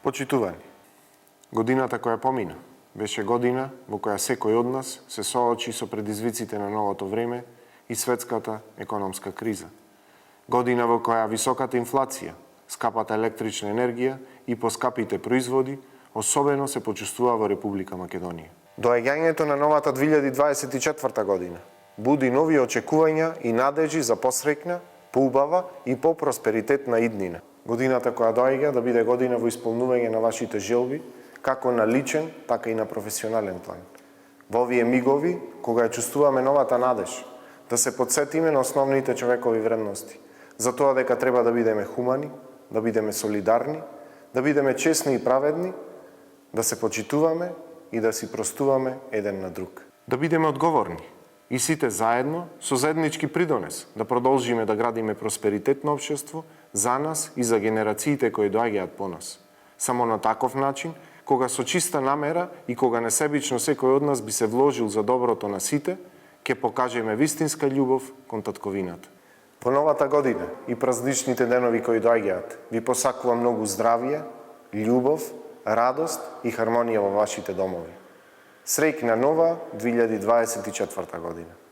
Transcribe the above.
Почитувани, годината која помина беше година во која секој од нас се соочи со предизвиците на новото време и светската економска криза. Година во која високата инфлација, скапата електрична енергија и поскапите производи особено се почувствува во Република Македонија. Доаѓањето на новата 2024 година буди нови очекувања и надежи за посрекна, поубава и попросперитетна иднина. Годината која доаѓа да биде година во исполнување на вашите желби, како на личен, така и на професионален план. Во овие мигови, кога ја чувствуваме новата надеж, да се подсетиме на основните човекови вредности, за тоа дека треба да бидеме хумани, да бидеме солидарни, да бидеме честни и праведни, да се почитуваме и да си простуваме еден на друг. Да бидеме одговорни и сите заедно со заеднички придонес да продолжиме да градиме просперитетно општество за нас и за генерациите кои доаѓаат по нас. Само на таков начин, кога со чиста намера и кога несебично секој од нас би се вложил за доброто на сите, ќе покажеме вистинска љубов кон татковината. Во новата година и празничните денови кои доаѓаат, ви посакувам многу здравје, љубов, радост и хармонија во вашите домови. Среќна нова 2024 година!